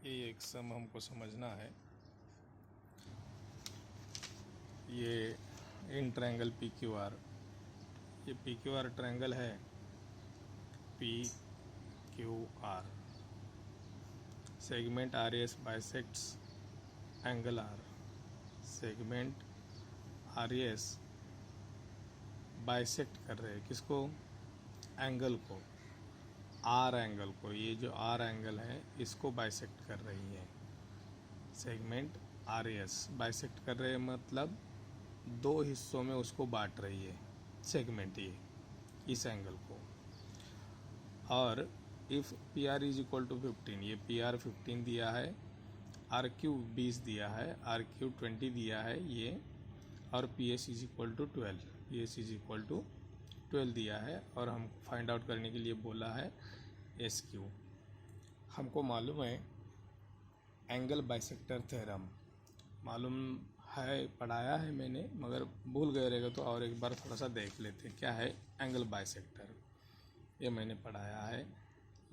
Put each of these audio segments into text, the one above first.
एक सम हमको समझना है। ये in triangle P Q R, ये पी क्यू आर ट्रायंगल है। P Q R segment R S bisects angle R. Segment R S bisect कर रहे हैं किसको? एंगल को, आर एंगल को। ये जो आर एंगल है इसको बाइसेक्ट कर रही है। सेगमेंट आर एस बाइसेक्ट कर रहे हैं मतलब दो हिस्सों में उसको बांट रही है सेगमेंट, ये इस एंगल को। और if P R is equal to 15, ये पी आर 15 दिया है, आर क्यू 20 दिया है, आर क्यू 20 दिया है ये, और P S is equal to 12, P S is equal to 12 दिया है। और हम फाइंड आउट करने के लिए बोला है एस क्यू। हमको मालूम है एंगल बाइसेक्टर थ्योरम, मालूम है, पढ़ाया है मैंने, मगर भूल गए रहेगा तो और एक बार थोड़ा सा देख लेते हैं क्या है एंगल बाइसेक्टर। ये मैंने पढ़ाया है,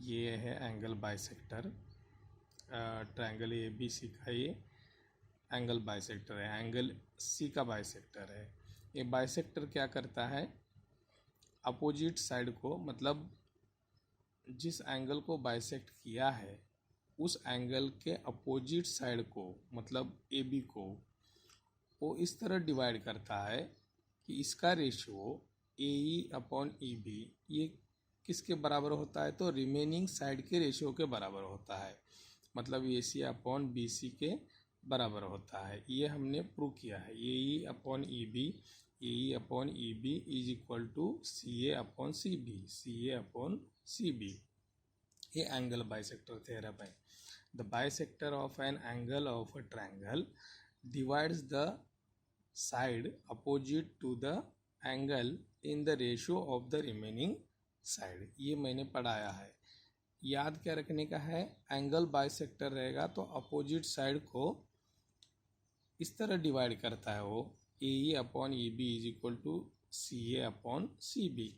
ये है angle bisector. Triangle A B C का ये एंगल बाइसेक्टर है, एंगल सी का बाइसेक्टर है। ये बाइसेक्टर क्या करता है? अपोजिट साइड को, मतलब जिस एंगल को बाइसेक्ट किया है उस एंगल के अपोजिट साइड को, मतलब ए बी को, वो इस तरह डिवाइड करता है कि इसका ratio A E upon E B ये किसके बराबर होता है? तो रिमेनिंग साइड के रेशियो के बराबर होता है, मतलब ए सी अपॉन बी सी के बराबर होता है। ये हमने प्रूव किया है। A E upon E B, A E upon E B is equal to C A upon C B, C A upon C B. ये एंगल बाइसेक्टर थ्योरम है। The bisector of an angle of a triangle divides the side opposite to the angle in the ratio of the remaining side। ये मैंने पढ़ाया है। याद क्या रखने का है? एंगल बाइसेक्टर रहेगा तो अपोजिट साइड को इस तरह डिवाइड करता है वो, A E upon E B is equal to C A upon C B.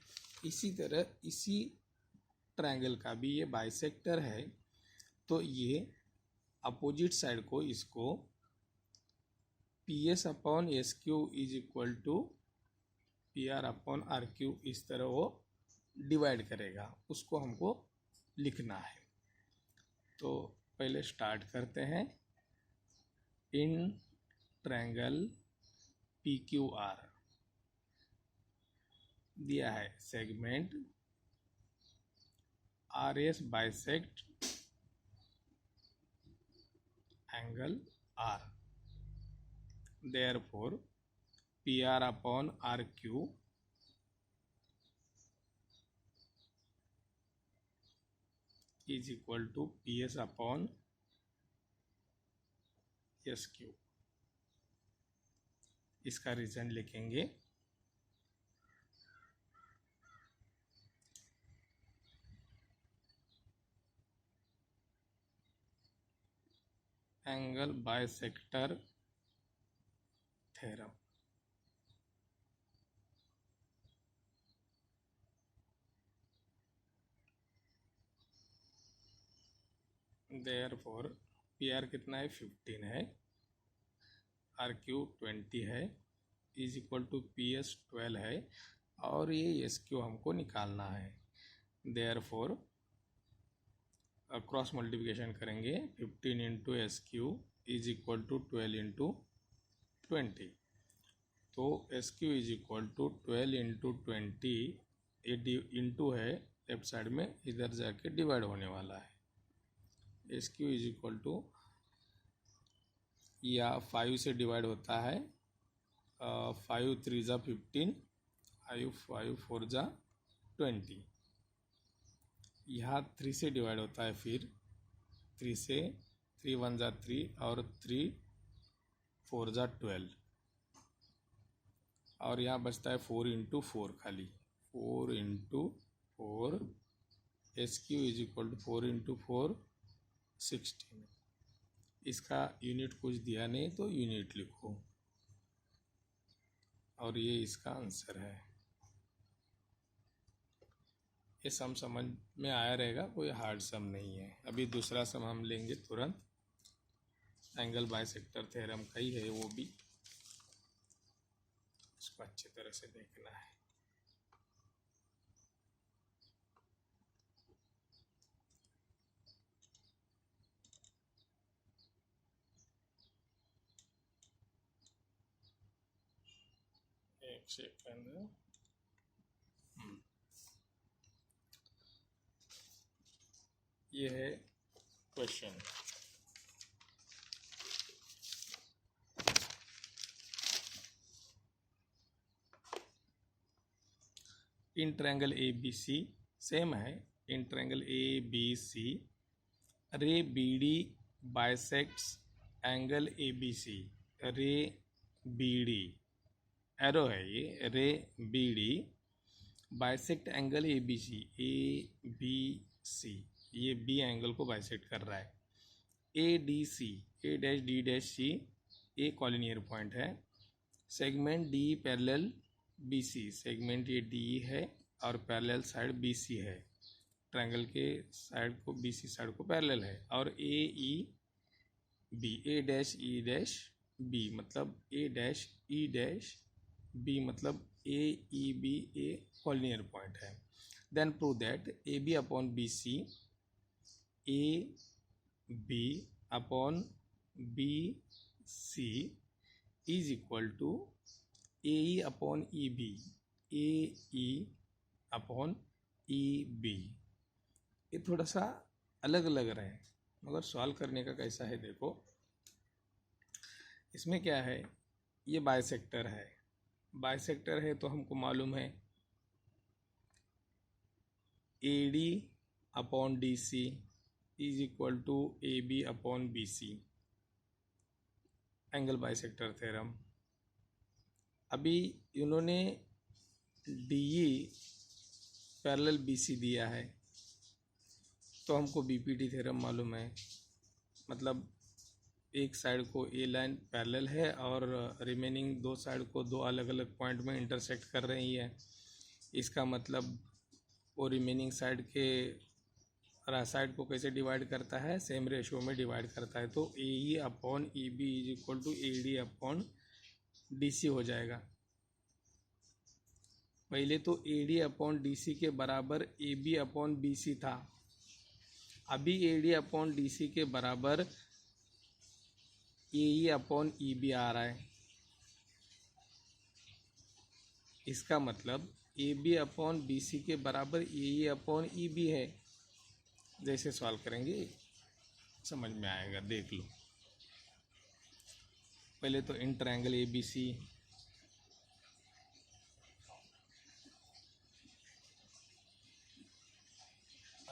इसी तरह इसी ट्रायंगल का भी ये बाइसेक्टर है, तो ये अपोजिट साइड को इसको P S upon S Q is equal to P R upon R Q, इस तरह वो डिवाइड करेगा, उसको हमको लिखना है। तो पहले स्टार्ट करते हैं। In triangle P Q R दिया है segment R S bisect angle R, therefore PR upon RQ is equal to PS upon SQ। इसका रीजन लिखेंगे। Angle bisector theorem, therefore PR कितना है? 15 है, RQ 20 है, इज इक्वल टू PS 12 है, और ये SQ हमको निकालना है। therefore क्रॉस मल्टीप्लिकेशन करेंगे, 15 into S Q is equal to 12 into 20। तो S Q is equal to 12 into 20, ये इंटू है लेफ्ट साइड में, इधर जाके डिवाइड होने वाला है। S Q is equal to, या 5 से डिवाइड होता है, 5 3 जा 15, 5 4 जा 20। यहाँ 3 से डिवाइड होता है, फिर 3 से, 3 1 जा 3 और 3 4 जा 12, और यहाँ बचता है 4 इंटू 4, खाली 4 into 4। S Q is equal to 4 into 4 16। इसका यूनिट कुछ दिया नहीं तो यूनिट लिखो, और ये इसका आंसर है। ये सम समझ में आया रहेगा, कोई हार्ड सम नहीं है। अभी दूसरा सम हम लेंगे तुरंत, एंगल बाइसेक्टर थ्योरम का ही है वो भी, इसको अच्छी तरह से देखना है। एक सेकंड। ये है question. In triangle A B C, same है, in triangle A B C ray B D bisects angle A B C. Ray B D arrow है ये, ray B D bisect angle A B C. A B C, ये B angle को bisect कर रहा है। A D C, A dash D dash C, A collinear point है। Segment D parallel B C, segment ये D है और parallel side B सी है, ट्रायंगल के साइड को बी सी साइड को पैरेलल है। और A E B, A dash E dash B मतलब A dash E dash B मतलब A E B, a collinear point है। Then prove that A B upon B C, A B upon B C is equal to A E upon E B, A E upon E B. ये थोड़ा सा अलग लग रहा है मगर solve करने का कैसा है देखो। इसमें क्या है, ये बाइसेक्टर है, बाइसेक्टर है तो हमको मालूम है A D upon D C is equal to A B upon B C, angle bisector theorem. अभी इन्होंने D E parallel B C दिया है तो हमको बी पी डी थ्योरम मालूम है, मतलब एक साइड को ए लाइन पैरेलल है और रिमेनिंग दो साइड को दो अलग अलग पॉइंट में इंटरसेक्ट कर रही है। इसका मतलब वो रिमेनिंग साइड के साइड को कैसे डिवाइड करता है, सेम रेशियो में डिवाइड करता है। तो A E upon E B is equal to A D upon D C हो जाएगा। पहले तो A D upon D C के बराबर A B upon B C था, अभी A D upon D C के बराबर ए ई अपॉन ई बी आ रहा है। इसका मतलब A B upon B C के बराबर ए ई अपॉन ई बी है। जैसे सॉल्व करेंगे समझ में आएगा, देख लो। पहले तो इन triangle A B C,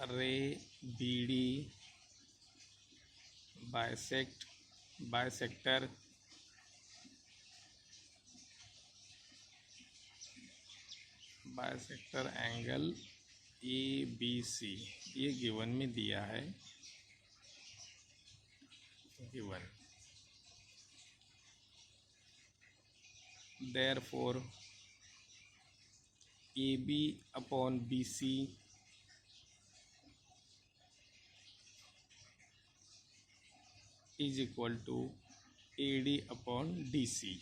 ray B D bisector angle A B C, ये गिवन में दिया है, given. Therefore A B upon B C is equal to A D upon D C.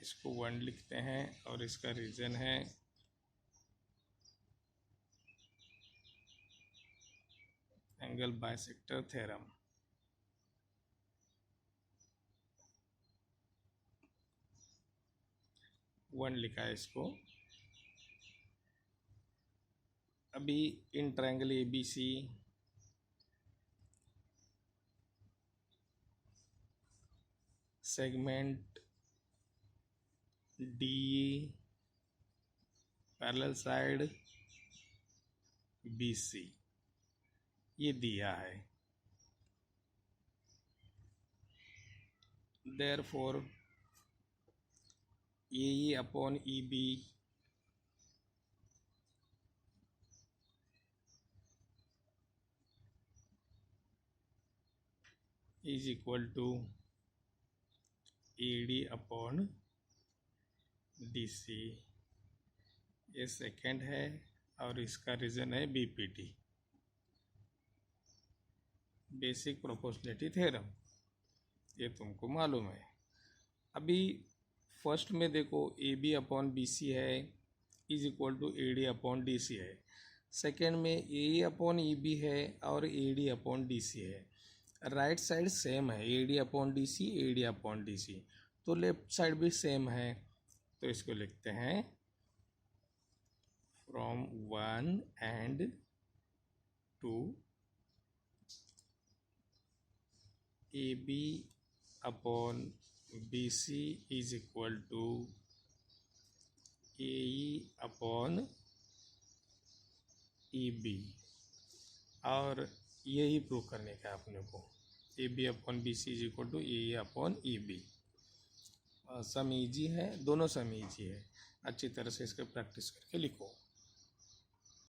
इसको 1 लिखते हैं और इसका रीज़न है एंगल बाइसेक्टर थ्योरम। वन लिखा है इसको। अभी in triangle A B C segment D parallel side B C ये दिया है। Therefore A E upon E B is equal to A D upon DC, ये सेकेंड है और इसका रीजन है BPT, बेसिक प्रोपोर्शनलिटी थ्योरम, ये तुमको मालूम है। अभी फर्स्ट में देखो AB अपॉन BC है is equal to AD upon DC है। सेकेंड में AE अपॉन EB है और AD अपॉन DC है। राइट साइड सेम है, AD upon DC, AD upon DC, तो लेफ्ट साइड भी सेम है, तो इसको लिखते हैं from 1 and 2 AB upon BC is equal to AE upon EB, और यही प्रूव करने का अपने को, AB upon BC is equal to AE upon EB। सम ईजी है, दोनों सम ईजी है, अच्छी तरह से इसके प्रैक्टिस करके लिखो।